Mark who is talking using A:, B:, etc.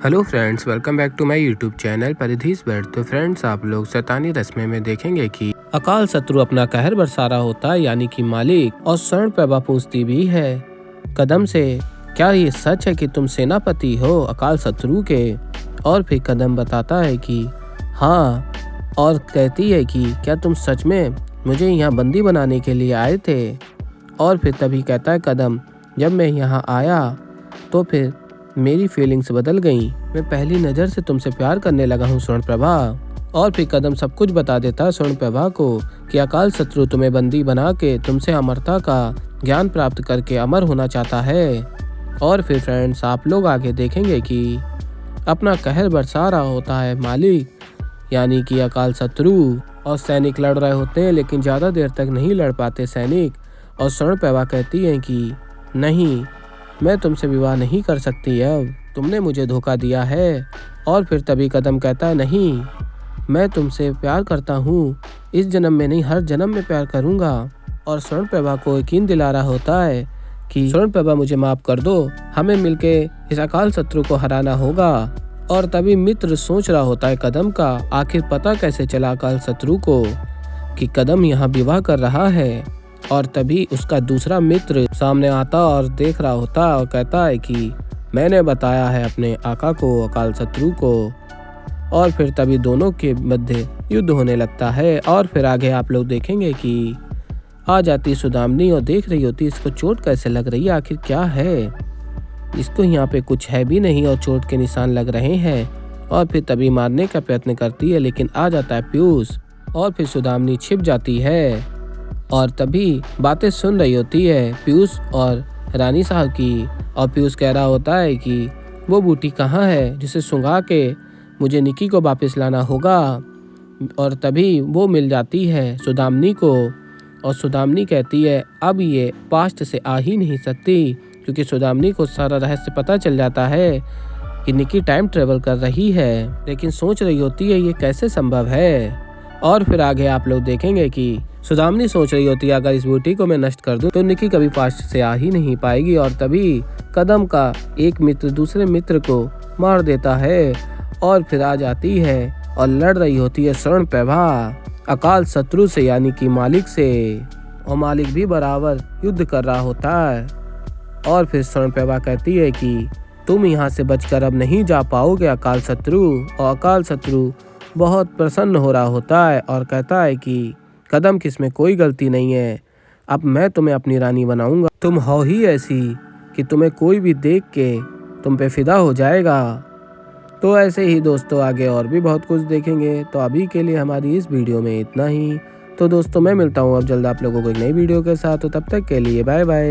A: Hello friends, welcome back to my YouTube channel Paridhi's world. तो friends, आप लोग शैतानी रस्मे में देखेंगे कि अकाल शत्रु अपना कहर बरसा रहा होता है, यानी कि मालिक। और स्वर्ण प्रभा पूछती भी है कदम से, क्या ये सच है कि तुम सेनापति हो अकाल शत्रु के? और फिर कदम बताता है कि हाँ, और कहती है कि क्या तुम सच में मुझे यहाँ बंदी बनाने के लिए आए थे? और फिर तभी कहता है कदम, जब मैं यहाँ आया तो फिर मेरी फीलिंग्स बदल गई। मैं पहली नज़र से तुमसे प्यार करने लगा हूँ स्वर्ण प्रभा। और फिर कदम सब कुछ बता देता है स्वर्ण प्रभा को कि अकाल शत्रु तुम्हें बंदी बना के तुमसे अमरता का ज्ञान प्राप्त करके अमर होना चाहता है। और फिर फ्रेंड्स, आप लोग आगे देखेंगे कि अपना कहर बरसा रहा होता है मालिक, यानी कि अकाल शत्रु। और सैनिक लड़ रहे होते हैं, लेकिन ज़्यादा देर तक नहीं लड़ पाते सैनिक। और स्वर्ण प्रभा कहती है कि नहीं, मैं तुमसे विवाह नहीं कर सकती, अब तुमने मुझे धोखा दिया है। और फिर तभी कदम कहता है नहीं, मैं तुमसे प्यार करता हूँ, इस जन्म में नहीं हर जन्म में प्यार करूँगा। और स्वर्ण प्रभा को यकीन दिला रहा होता है कि स्वर्ण प्रभा मुझे माफ़ कर दो, हमें मिलके इस अकाल शत्रु को हराना होगा। और तभी मित्र सोच रहा होता है कदम का, आखिर पता कैसे चला अकाल शत्रु को कि कदम यहाँ विवाह कर रहा है। और तभी उसका दूसरा मित्र सामने आता और देख रहा होता और कहता है कि मैंने बताया है अपने आका को, अकाल शत्रु को। और फिर तभी दोनों के मध्य युद्ध होने लगता है। और फिर आगे आप लोग देखेंगे कि आ जाती सुदामनी और देख रही होती इसको चोट कैसे लग रही है, आखिर क्या है, इसको यहाँ पे कुछ है भी नहीं और चोट के निशान लग रहे हैं। और फिर तभी मारने का प्रयत्न करती है, लेकिन आ जाता है पीयूष और फिर सुदामनी छिप जाती है। और तभी बातें सुन रही होती है पीयूष और रानी साहब की। और पीयूष कह रहा होता है कि वो बूटी कहाँ है जिसे सुंघा के मुझे निकी को वापस लाना होगा। और तभी वो मिल जाती है सुदामनी को। और सुदामनी कहती है अब ये पास्ट से आ ही नहीं सकती, क्योंकि सुदामनी को सारा रहस्य पता चल जाता है कि निकी टाइम ट्रेवल कर रही है, लेकिन सोच रही होती है ये कैसे संभव है। और फिर आगे आप लोग देखेंगे कि सुदामनी सोच रही होती है अगर इस बूटी को मैं नष्ट कर दूं तो निकी कभी पास्ट से आ ही नहीं पाएगी। और तभी कदम का एक मित्र दूसरे मित्र को मार देता है। और फिर आ जाती है और लड़ रही होती है स्वर्ण प्रभा अकाल शत्रु से, यानी कि मालिक से। और मालिक भी बराबर युद्ध कर रहा होता है। और फिर स्वर्ण प्रभा कहती है कि तुम यहाँ से बचकर अब नहीं जा पाओगे अकाल शत्रु। और अकाल शत्रु बहुत प्रसन्न हो रहा होता है और कहता है कि कदम की इसमें कोई गलती नहीं है, अब मैं तुम्हें अपनी रानी बनाऊंगा। तुम हो ही ऐसी कि तुम्हें कोई भी देख के तुम पे फिदा हो जाएगा। तो ऐसे ही दोस्तों आगे और भी बहुत कुछ देखेंगे। तो अभी के लिए हमारी इस वीडियो में इतना ही। तो दोस्तों, मैं मिलता हूँ अब जल्द आप लोगों को एक नई वीडियो के साथ। तो तब तक के लिए बाय बाय।